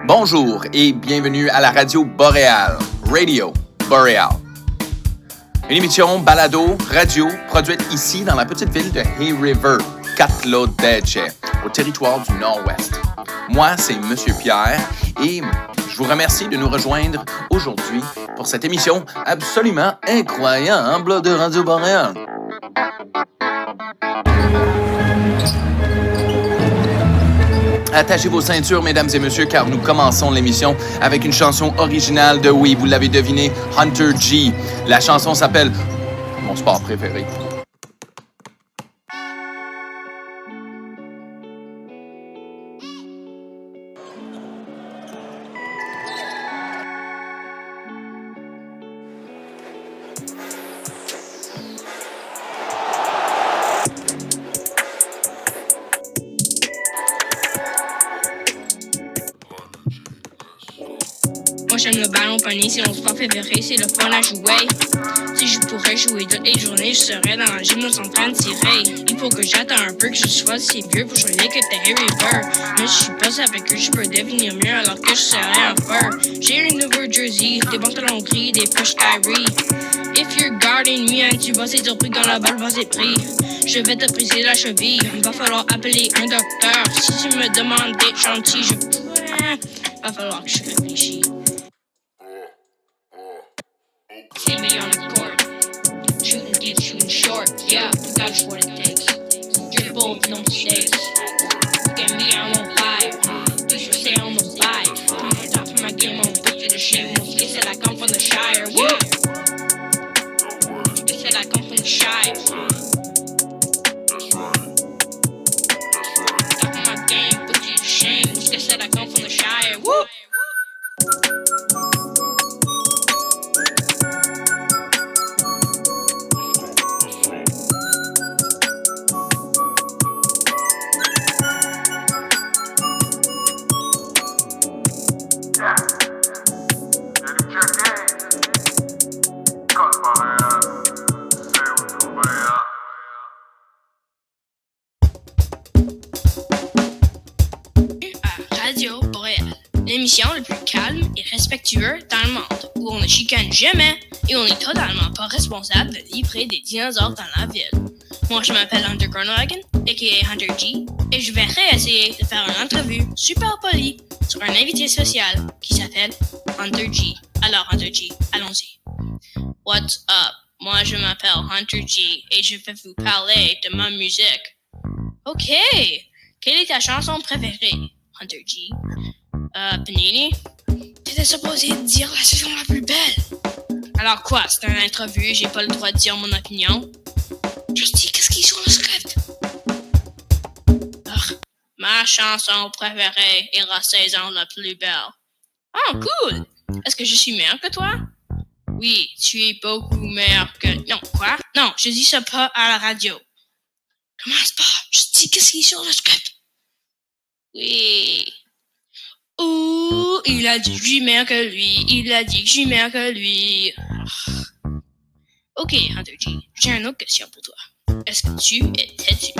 Bonjour et bienvenue à la radio Boréal, Radio Boréal. Une émission balado radio produite ici dans la petite ville de Hay River, Katlodeche, au territoire du Nord-Ouest. Moi, c'est Monsieur Pierre et je vous remercie de nous rejoindre aujourd'hui pour cette émission absolument incroyable de Radio Boréal. Attachez vos ceintures, mesdames et messieurs, car nous commençons l'émission avec une chanson originale de, oui, vous l'avez deviné, Hunter G. La chanson s'appelle Mon sport préféré. Moi j'aime le ballon pogné, c'est mon sport préféré, c'est le fun à jouer. Si je pourrais jouer toutes les journées, je serais dans la gym en train de tirer. Il faut que j'attende un peu que je sois assez vieux pour jouer l'équipe de Hay River. Mais je suis pas sûr que je peux devenir mieux alors que je serais un fur. J'ai une nouveau jersey, des pantalons gris, des poches Kyrie. If you're guarding me, un tu vas c'est surpris quand la balle va s'être pris. Je vais te briser la cheville, il va falloir appeler un docteur. Si tu me demandes d'être gentil, va falloir que je réfléchisse. See me on the court, shooting deep, shooting short, yeah, that's what it takes. Dribble, no mistakes. Look at me, I'm on fire. You should say I'm a vibe. I'm on top of my game, I'm put you to shame. They said I come from the Shire, woo! They said I come from the Shire. Top of my game, put you to shame. They said I come from the Shire, woo! Radio Boréal, l'émission le plus calme et respectueux dans le monde, où on ne chicane jamais et on n'est totalement pas responsable de livrer des dinosaures dans la ville. Moi, je m'appelle Hunter Groenewegen, a.k.a. Hunter G, et je vais réessayer de faire une entrevue super polie sur un invité spécial qui s'appelle Hunter G. Alors, Hunter G, allons-y. What's up? Moi, je m'appelle Hunter G et je vais vous parler de ma musique. Ok, quelle est ta chanson préférée, Hunter G? Panini? T'étais supposé dire la saison la plus belle. Alors quoi, c'est une entrevue, j'ai pas le droit de dire mon opinion? Je dis qu'est-ce qui est sur le script? Ma chanson préférée est la saison la plus belle. Oh, cool! Est-ce que je suis meilleur que toi? Oui, tu es beaucoup meilleur que... Non, quoi? Non, je dis ça pas à la radio. Commence pas, je dis qu'est-ce qui est sur le script? Oui. Ouh, il a dit que je suis meilleur que lui. Il a dit que je suis meilleur que lui. Ok, Hunter G, j'ai une autre question pour toi. Est-ce que tu es têtu?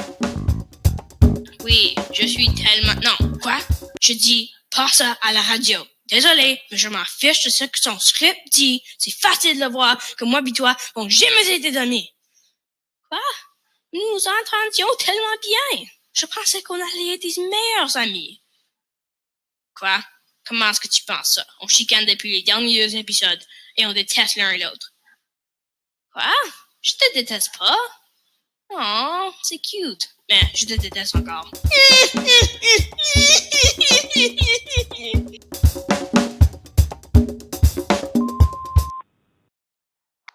Oui, je suis tellement... Non, quoi? Je dis pas ça à la radio. Désolé, mais je m'en fiche de ce que son script dit. C'est facile de le voir que moi et toi n'ont jamais été amis. Quoi? Nous nous entendions tellement bien. Je pensais qu'on allait être des meilleurs amis. Quoi? Comment est-ce que tu penses ça? On chicane depuis les derniers épisodes et on déteste l'un et l'autre. Quoi? Je te déteste pas? Oh, c'est cute. Mais je te déteste encore.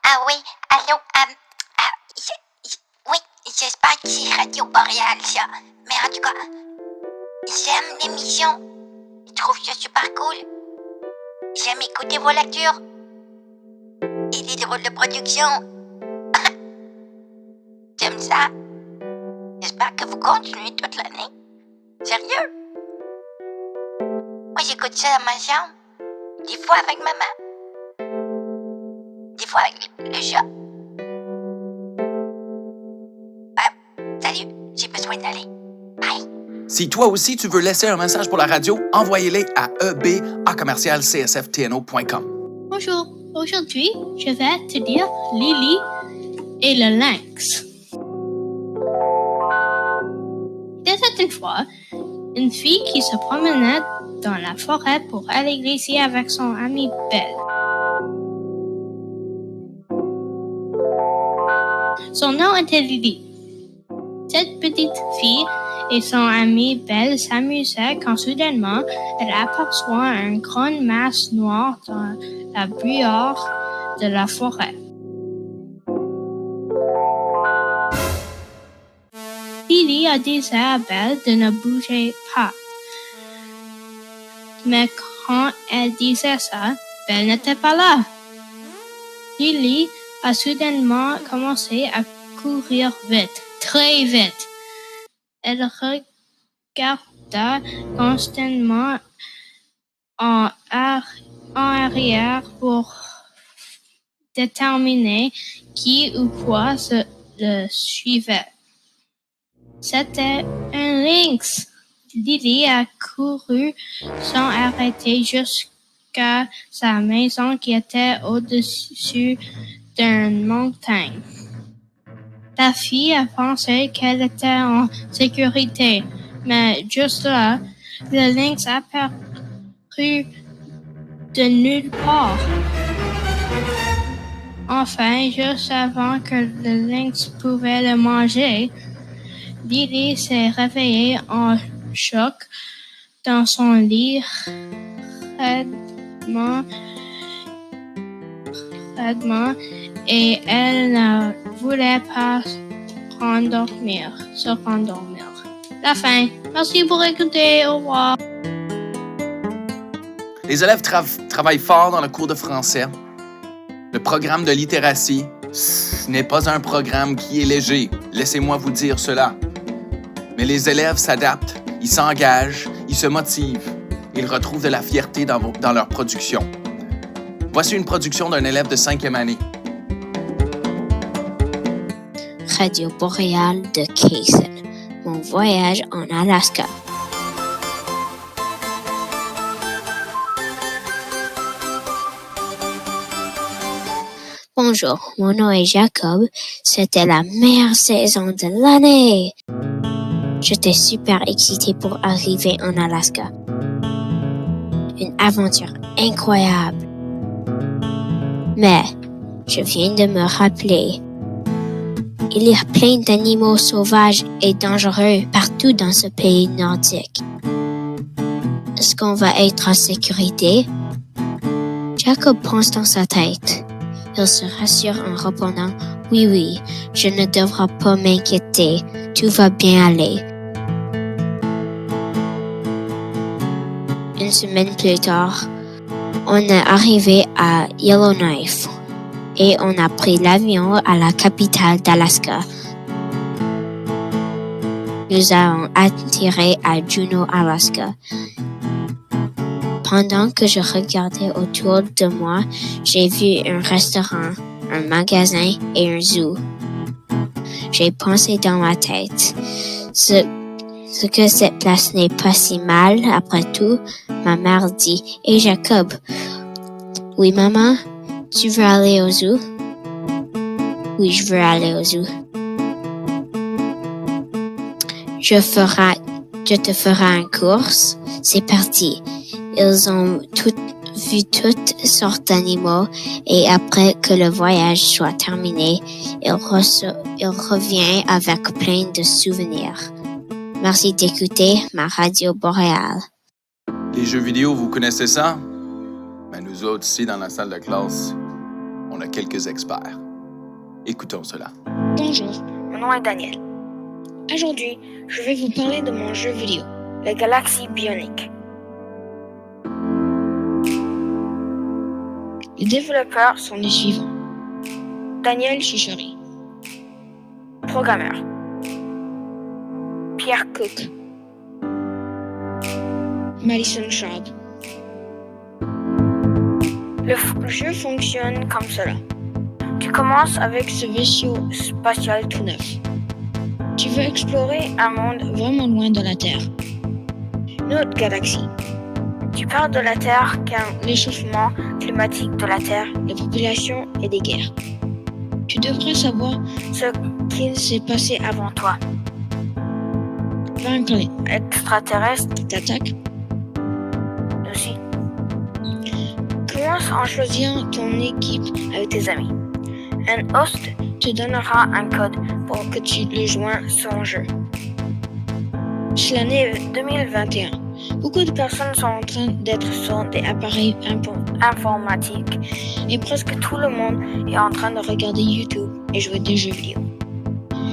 Ah oui, allô, oui, j'espère que c'est Radio Boréal, ça. Mais en tout cas, j'aime l'émission. Je trouve ça super cool. J'aime écouter vos lectures. Et les drôles de production. J'aime ça. J'espère que vous continuez toute l'année. Sérieux? Moi, j'écoute ça dans ma chambre. Des fois avec maman. Des fois avec le chat. Salut, j'ai besoin d'aller. Bye. Si toi aussi tu veux laisser un message pour la radio, envoyez-les à eb@csftno.com. Bonjour, aujourd'hui, je vais te dire Lily et le lynx. Il était une fois une fille qui se promenait dans la forêt pour aller glisser avec son amie Belle. Son nom était Lily. Cette petite fille et son amie Belle s'amusaient quand soudainement, elle aperçoit une grande masse noire dans la brouillard de la forêt. Lily a dit à Belle de ne bouger pas. Mais quand elle disait ça, Belle n'était pas là. Lily a soudainement commencé à courir vite, très vite. Elle regarda constamment en arrière pour déterminer qui ou quoi le suivait. C'était un lynx. Lily a couru sans arrêter jusqu'à sa maison qui était au-dessus d'une montagne. La fille a pensé qu'elle était en sécurité, mais juste là, le lynx a apparu de nulle part. Enfin, juste avant que le lynx pouvait le manger, Lily s'est réveillée en choc dans son lit raidement et elle ne voulait pas se rendormir. La fin. Merci pour écouter. Au revoir. Les élèves travaillent fort dans le cours de français. Le programme de littératie, ce n'est pas un programme qui est léger. Laissez-moi vous dire cela. Mais les élèves s'adaptent, ils s'engagent, ils se motivent. Ils retrouvent de la fierté dans leur production. Voici une production d'un élève de 5e année. Radio Boréale de Kaysen. Mon voyage en Alaska. Bonjour, mon nom est Jacob. C'était la meilleure saison de l'année. J'étais super excitée pour arriver en Alaska. Une aventure incroyable. Mais je viens de me rappeler, il y a plein d'animaux sauvages et dangereux partout dans ce pays nordique. Est-ce qu'on va être en sécurité? Jacob pense dans sa tête. Il se rassure en répondant « Oui, je ne devrais pas m'inquiéter. Tout va bien aller. » Une semaine plus tard, on est arrivé à Yellowknife et on a pris l'avion à la capitale d'Alaska. Nous avons atterri à Juneau, Alaska. Pendant que je regardais autour de moi, j'ai vu un restaurant, un magasin et un zoo. J'ai pensé dans ma tête, ce que cette place n'est pas si mal, après tout. Ma mère dit, « Hey Jacob, oui maman, tu veux aller au zoo? » Oui, je veux aller au zoo. Je te ferai une course. C'est parti. Ils ont vu toutes sortes d'animaux et après que le voyage soit terminé, il revient avec plein de souvenirs. Merci d'écouter ma radio boréale. Les jeux vidéo, vous connaissez ça? Mais nous autres, ici, dans la salle de classe, on a quelques experts. Écoutons cela. Bonjour, mon nom est Daniel. Aujourd'hui, je vais vous parler de mon jeu vidéo, la Galaxie Bionic. Les développeurs sont les suivants. Daniel Chichori. Programmeur. Pierre Cook. Madison Schaub. Le jeu fonctionne comme cela. Tu commences avec ce vaisseau spatial tout neuf. Tu veux explorer un monde vraiment loin de la Terre. Une autre galaxie. Tu parles de la Terre car l'échauffement climatique de la Terre, la population et des guerres. Tu devrais savoir ce qu'il s'est passé avant toi. Vaincre les extraterrestres qui t'attaquent. Aussi. Commence en choisissant ton équipe avec tes amis. Un host te donnera un code pour que tu le joins son jeu. C'est l'année 2021. Beaucoup de personnes sont en train d'être sur des appareils informatiques et presque tout le monde est en train de regarder YouTube et jouer des jeux vidéo.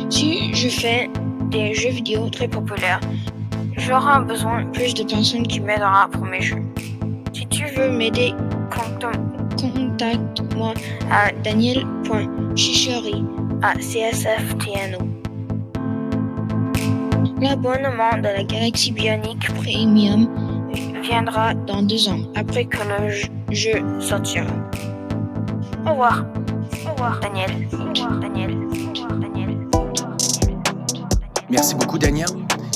Si je fais des jeux vidéo très populaires, j'aurai besoin de plus de personnes qui m'aideront pour mes jeux. Si tu veux m'aider, contacte-moi à daniel.chichori@csftno. L'abonnement de la Galaxie Bionique Premium viendra dans 2 ans, après que le jeu sortira. Au revoir. Au revoir, Daniel. Au revoir, Daniel. Au revoir, Daniel. Merci beaucoup, Daniel.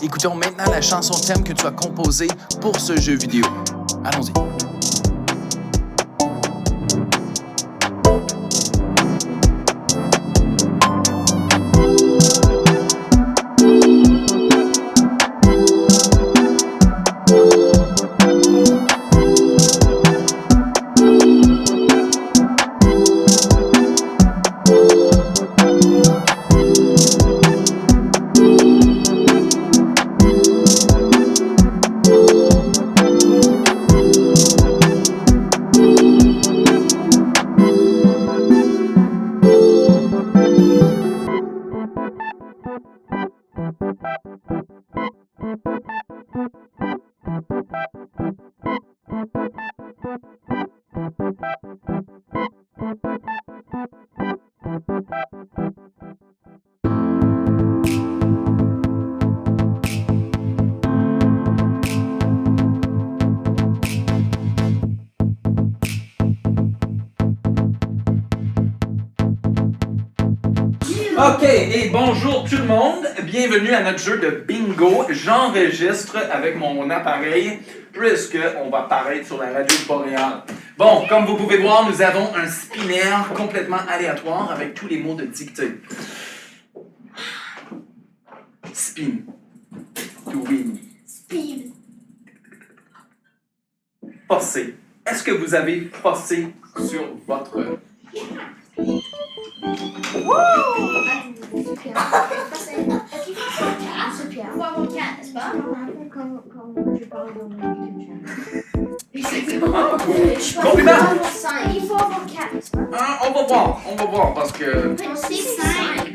Écoutons maintenant la chanson thème que tu as composée pour ce jeu vidéo. Allons-y. OK, et bonjour tout le monde. Bienvenue à notre jeu de bingo. J'enregistre avec mon appareil puisqu'on va paraître sur la radio boréale. Bon, comme vous pouvez voir, nous avons un spinner complètement aléatoire avec tous les mots de dictée. Spin. To win. Speed. Forcer. Est-ce que vous avez forcé sur votre... Faut avoir 4, n'est-ce pas? Compliment! Il faut avoir 4, n'est-ce pas? On va voir parce que... C'est 5.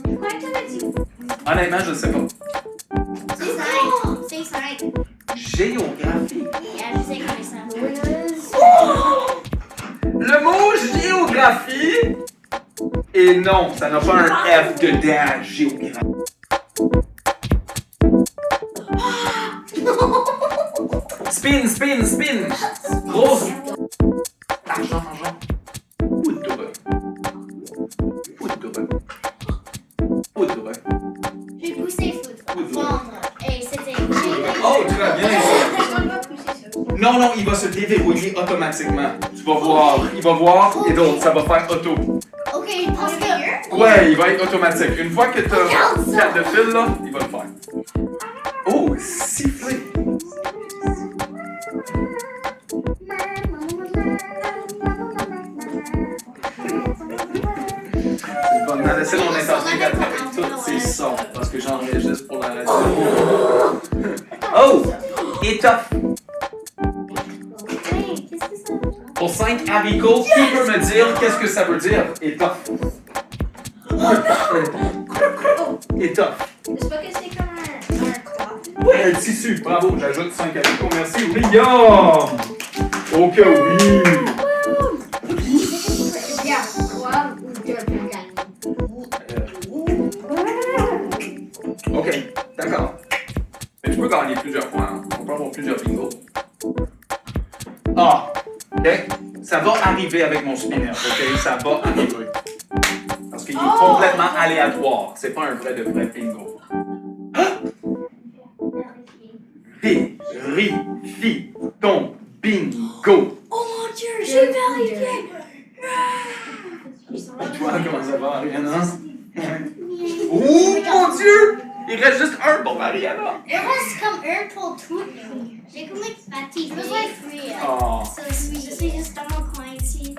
Pourquoi tu m'as dit? Honnêtement, je ne sais pas. C'est 5. Géographie. Je sais comment ça. Le mot géographie... Et non, ça n'a pas un F dedans, géographie. Spin, spin, spin. Grosse. Argent. Poudre. J'ai poussé foudre. Vendre. Et c'était... Oh, très bien. Non, il va se déverrouiller automatiquement. Tu vas voir. Il va voir et donc ça va faire auto. Ok, je pense que... Ouais, il va être automatique. Une fois que tu as 4 de fil, là, il va le faire. Oh, siffler. Bon, on a laissé mon internet avec tous ces sons parce que j'enregistre pour la radio. Oh, étoffe. Pour 5 haricots, qui peut me dire qu'est-ce que ça veut dire, étoffe? Étoffe. C'est pas que c'est comme un cloth. Oui, un tissu. Bravo, j'ajoute 5 haricots. Merci, William. Ok, oui. Ok, d'accord. Mais tu peux gagner plusieurs points. Hein. On peut avoir plusieurs bingos. Ah, ok. Ça va arriver avec mon spinner, ok? Ça va arriver. Parce qu'il est complètement aléatoire. C'est pas un vrai de vrai bingo. vérifie ton bingo. Oh mon Dieu, j'ai vérifié. Toi, comment ça va, Ariana? Oh mon Dieu! Il reste juste un pour Ariana. Il reste comme un pour tout. J'ai comme fatigué. Oh. Je suis juste dans mon coin ici.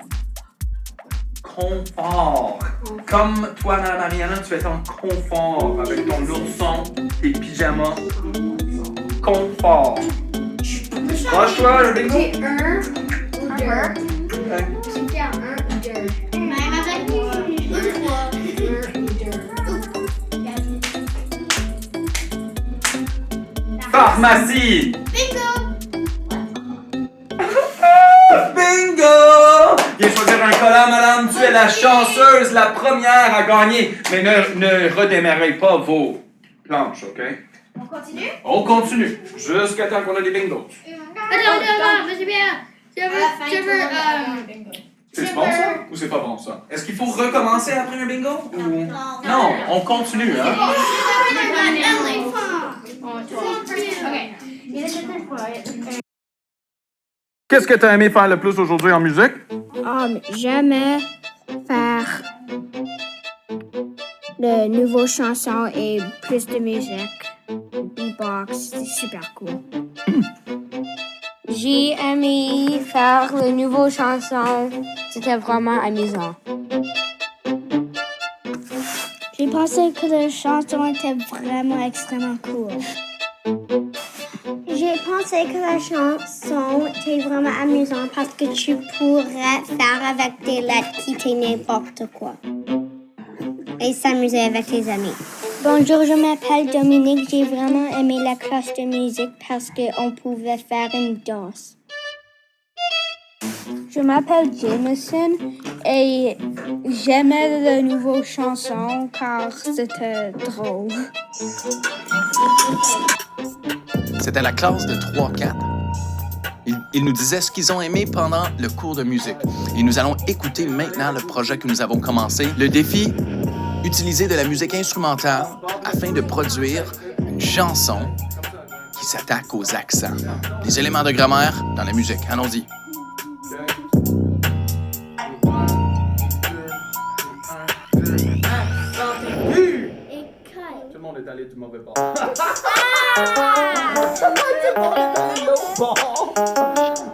Confort. Comme toi, Madame Ariana, tu es en confort avec ton ourson, tes pyjamas. Confort. Proche-toi, le bingo. J'ai un ou deux. Tu fais un ou deux. Même avec moi. Une fois. Un ou deux. Pharmacie. Bingo! Bingo! Viens choisir un collant, madame. Tu es la chanceuse, la première à gagner. Mais ne redémarrez pas vos planches, OK? On continue? On continue. Jusqu'à temps qu'on a des bingos. Attends, vas-y bien. Je veux, C'est bon, ça? Ou c'est pas bon, ça? Est-ce qu'il faut recommencer après un bingo? Ou... Non, on continue, hein? Qu'est-ce que tu as aimé faire le plus aujourd'hui en musique? J'aimais faire de nouvelles chansons et plus de musique. Beatbox, c'était super cool. J'ai aimé faire de nouvelles chansons. C'était vraiment amusant. J'ai pensé que les chansons étaient vraiment extrêmement cool. J'ai pensé que la chanson était vraiment amusante parce que tu pourrais faire avec des lettres qui étaient n'importe quoi. Et s'amuser avec tes amis. Bonjour, je m'appelle Dominique. J'ai vraiment aimé la classe de musique parce qu'on pouvait faire une danse. Je m'appelle Jameson et j'aimais les nouvelles chansons car c'était drôle. C'était la classe de 3-4. Ils nous disaient ce qu'ils ont aimé pendant le cours de musique. Et nous allons écouter maintenant le projet que nous avons commencé. Le défi, utiliser de la musique instrumentale afin de produire une chanson qui s'attaque aux accents. Les éléments de grammaire dans la musique. Allons-y. Tout le monde est allé du mauvais bord. Tout le monde est allé de l'autre bord.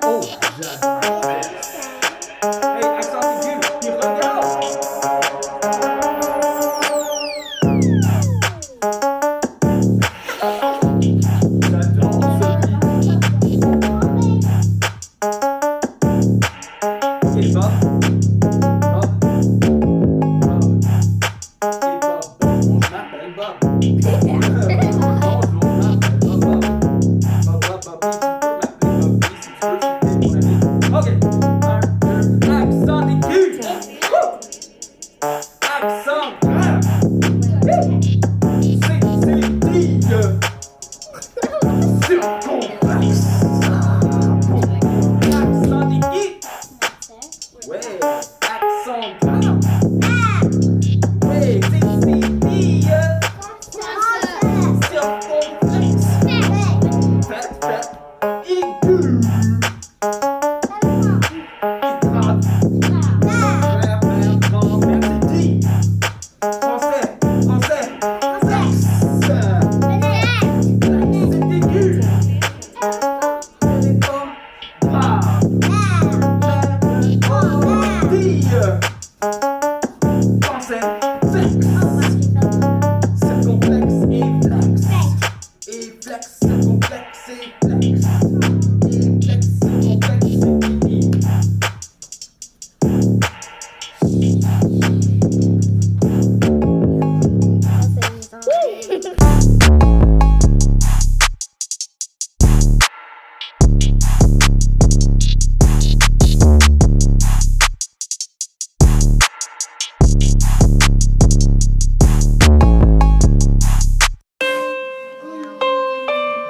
Oh, hey, accent aigu, il regarde. J'adore ce beat. Il va.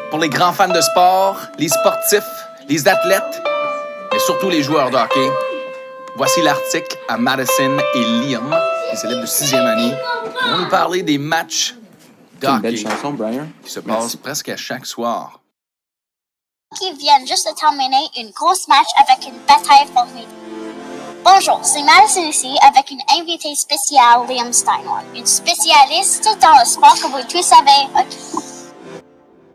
Pour les grands fans de sport, les sportifs, les athlètes, mais surtout les joueurs de hockey, voici l'article à Madison et Liam, les élèves de 6e année, qui vont nous parler des matchs de C'est une belle hockey chanson, Brian. qui se Merci. passent presque à chaque soir. qui vient juste de terminer une grosse match avec une bataille formidable. Bonjour, c'est Madison ici avec une invitée spéciale, Liam Steinhorn, une spécialiste dans le sport que vous tous savez, hockey.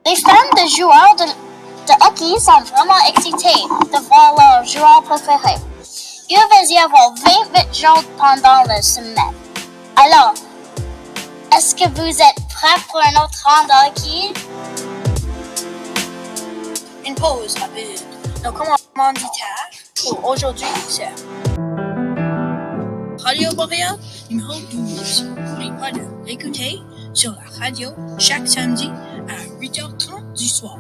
Les fans de joueurs de hockey sont vraiment excités de voir leur joueur préféré. Il va y avoir 28 jours pendant la semaine. Alors, est-ce que vous êtes prêts pour un autre round de hockey? Une pause rapide. Nos commanditaires pour aujourd'hui, c'est Radio Boréal, numéro 12. N'oubliez pas de l'écouter sur la radio chaque samedi à 8h30 du soir.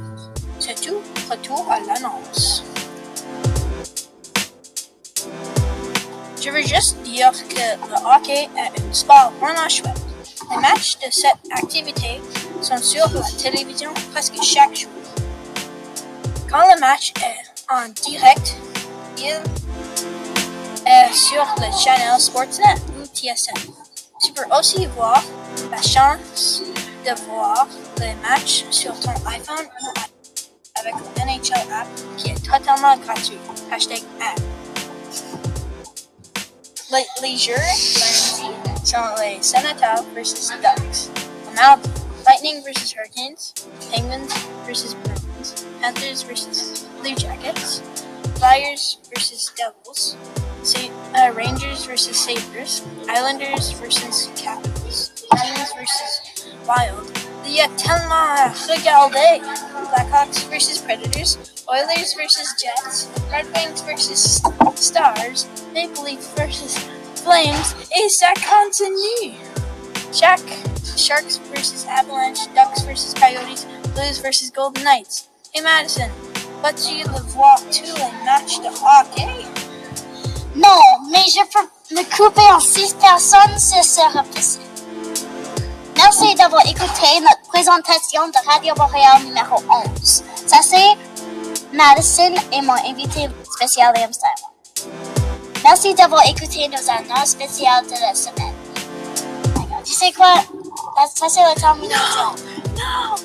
C'est tout. Retour à l'annonce. Je veux juste dire que le hockey est un sport vraiment chouette. Les matchs de cette activité sont sur la télévision presque chaque jour. Quand le match est en direct, il est sur le channel Sportsnet ou TSN. Tu peux aussi voir la chance de voir les matchs sur ton iPhone ou avec le NHL app qui est totalement gratuit. #app. Les jeux lundi sont les Senators versus Ducks. Le mardi, Lightning versus Hurricanes, Penguins versus Bruins, Panthers versus Blue Jackets, Flyers versus Devils, Rangers versus Sabres, Islanders versus Capitals, Kings versus Wild. Il y a tellement à regarder. Blackhawks versus Predators, Oilers versus Jets, Red Wings versus Stars, Maple Leafs versus Flames, et ça continue. Sharks versus Avalanche, Ducks versus Coyotes, Blues versus Golden Knights. Hey Madison, vas-tu voir tous les matchs de hockey? Non, mais je peux me couper en 6 personnes, ce sera possible. Merci d'avoir écouté notre présentation de Radio Boréal numéro 11. Ça c'est Madison et mon invité spécial Liam Steinhorn. Merci d'avoir écouté nos annonces spéciales de la semaine. Tu sais quoi? Ça c'est la termination. Non!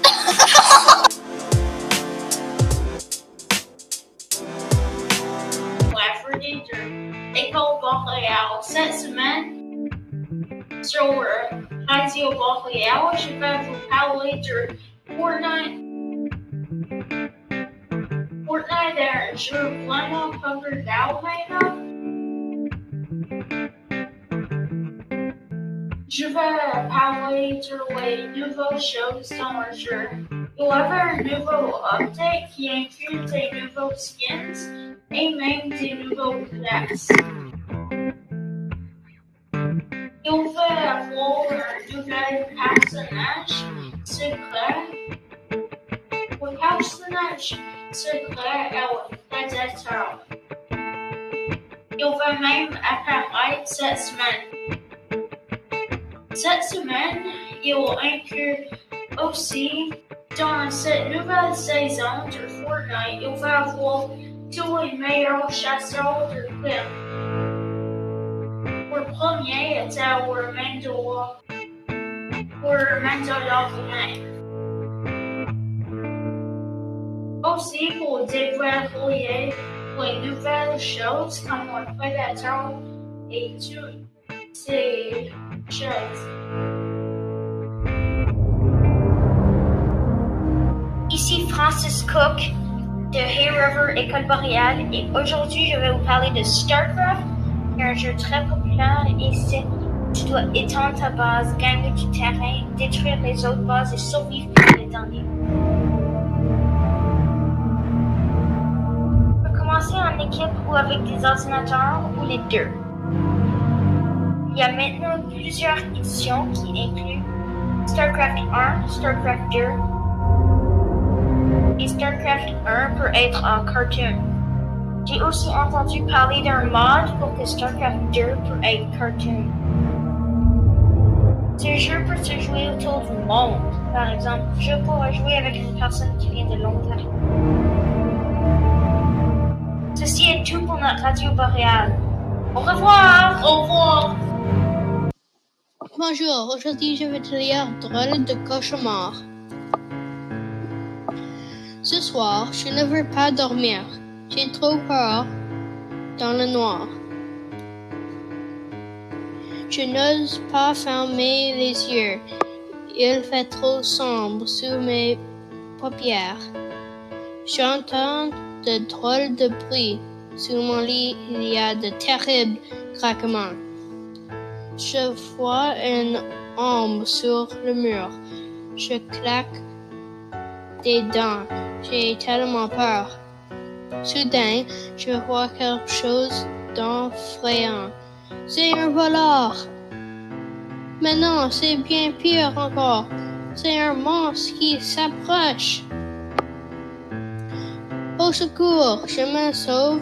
Lafferty de École Boréal. Cette semaine, sur Radio Boréal, je vais vous parler de Fortnite. Fortnite est un jeu vraiment populaire maintenant. Je vais parler de les nouvelles choses dans le jeu. Il y avait un nouveau update qui inclut des nouveaux skins et même des nouveaux classes. Il va y avoir un nouvel personnage secret. Le personnage secret est le prédateur. Il va même apparaître cette semaine. Cette semaine, il inclut aussi dans cette nouvelle saison de Fortnite, il va avoir tous les meilleurs chasseurs de clips. Le premier était Mandalorian. Aussi, pour dévoiler les nouvelles choses comme le prédateur et toutes ces choses. Ici Francis Cook de Hay River École Boréal et aujourd'hui je vais vous parler de StarCraft, un jeu très populaire et tu dois étendre ta base, gagner du terrain, détruire les autres bases et survivre pour les derniers. Tu peux commencer en équipe ou avec des ordinateurs ou les deux. Il y a maintenant plusieurs éditions qui incluent StarCraft 1, StarCraft 2 et StarCraft 1 peut être en cartoon. J'ai aussi entendu parler d'un mod pour que StarCraft 2 peut être cartoon. Ce jeu peut se jouer autour du monde. Par exemple, je pourrais jouer avec une personne qui vient de l'Ontario. Ceci est tout pour notre Radio Boréal. Au revoir! Au revoir! Bonjour, aujourd'hui je vais te lire Drôle de cauchemar. Ce soir, je ne veux pas dormir. J'ai trop peur dans le noir. Je n'ose pas fermer les yeux. Il fait trop sombre sous mes paupières. J'entends de drôles de bruits. Sous mon lit, il y a de terribles craquements. Je vois une ombre sur le mur. Je claque des dents. J'ai tellement peur. Soudain, je vois quelque chose d'effrayant. C'est un voleur. Mais non, c'est bien pire encore. C'est un monstre qui s'approche. Au secours, je me sauve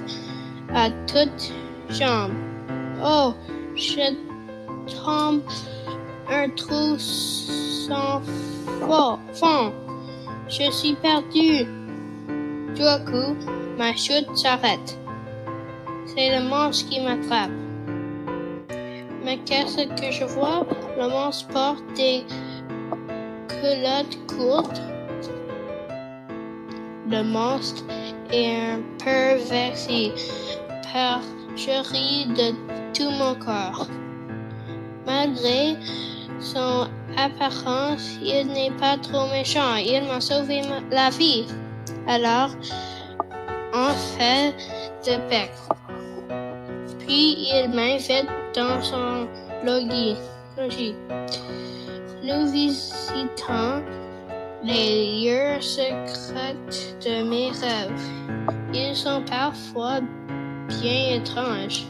à toutes jambes. Oh, je tombe un trou sans fond. Je suis perdu. Tout coup, ma chute s'arrête. C'est le monstre qui m'attrape. Mais qu'est-ce que je vois? Le monstre porte des culottes courtes. Le monstre est un peu vexé, car je ris de tout mon corps. Malgré son apparence, il n'est pas trop méchant. Il m'a sauvé la vie. Alors, on fait de bec. Puis il m'invite dans son logis. Nous visitons les lieux secrets de mes rêves. Ils sont parfois bien étranges.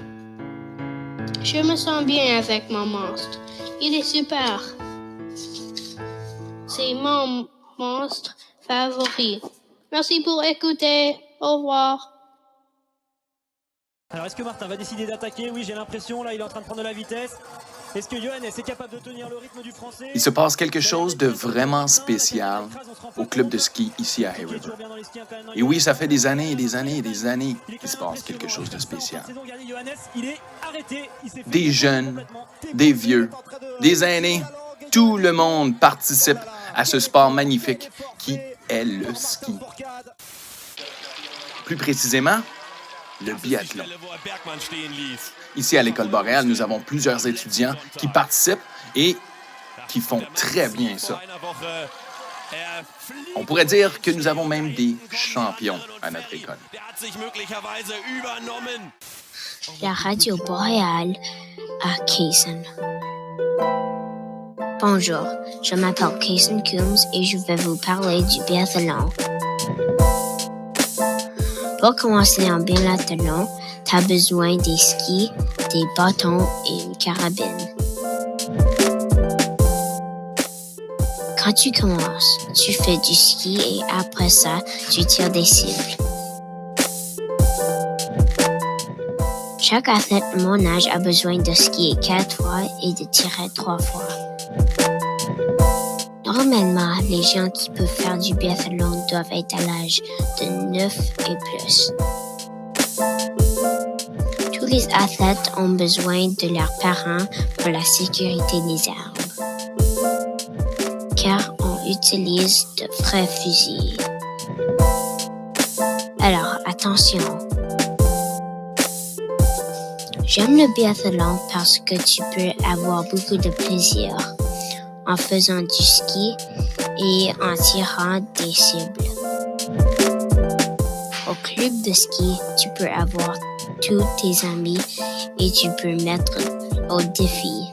Je me sens bien avec mon monstre. Il est super. C'est mon monstre favori. Merci pour écouter. Au revoir. Alors, est-ce que Martin va décider d'attaquer? Oui, j'ai l'impression. Là, il est en train de prendre de la vitesse. Est-ce que Johannes est capable de tenir le rythme du français? Il se passe quelque chose de vraiment spécial au club de ski ici à Hay River. Et oui, ça fait des années et des années et des années qu'il se passe quelque chose de spécial. Des jeunes, des vieux, des aînés, tout le monde participe à ce sport magnifique qui est le ski. Plus précisément, le biathlon. Ici à l'École boréale, nous avons plusieurs étudiants qui participent et qui font très bien ça. On pourrait dire que nous avons même des champions à notre école. La radio boréale à Kaysen. Bonjour, je m'appelle Kaysen Coombs et je vais vous parler du biathlon. Pour commencer en biathlon, tu as besoin des skis, des bâtons et une carabine. Quand tu commences, tu fais du ski et après ça, tu tires des cibles. Chaque athlète de mon âge a besoin de skier 4 fois et de tirer 3 fois. Normalement, les gens qui peuvent faire du biathlon doivent être à l'âge de 9 et plus. Tous les athlètes ont besoin de leurs parents pour la sécurité des armes, car on utilise de vrais fusils. Alors, attention! J'aime le biathlon parce que tu peux avoir beaucoup de plaisir en faisant du ski et en tirant des cibles. Au club de ski, tu peux avoir tous tes amis et tu peux mettre au défi.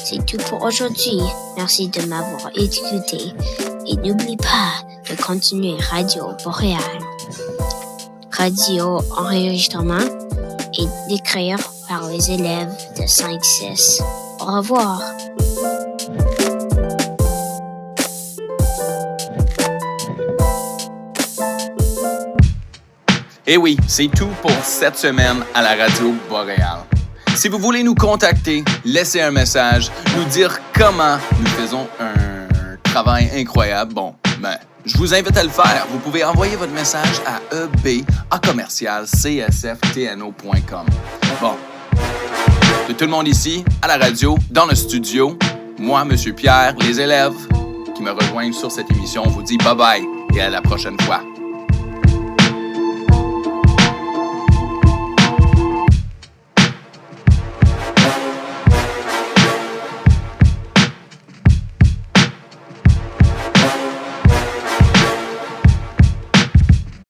C'est tout pour aujourd'hui. Merci de m'avoir écouté et n'oublie pas de continuer Radio Boréal. Radio enregistrement et d'écrire par les élèves de 5-6. Au revoir. Et oui, c'est tout pour cette semaine à la Radio Boréale. Si vous voulez nous contacter, laissez un message, nous dire comment nous faisons un travail incroyable. Je vous invite à le faire. Vous pouvez envoyer votre message à eb@commercialcsftno.com. De tout le monde ici, à la radio, dans le studio, moi, M. Pierre, les élèves qui me rejoignent sur cette émission, on vous dit bye-bye et à la prochaine fois.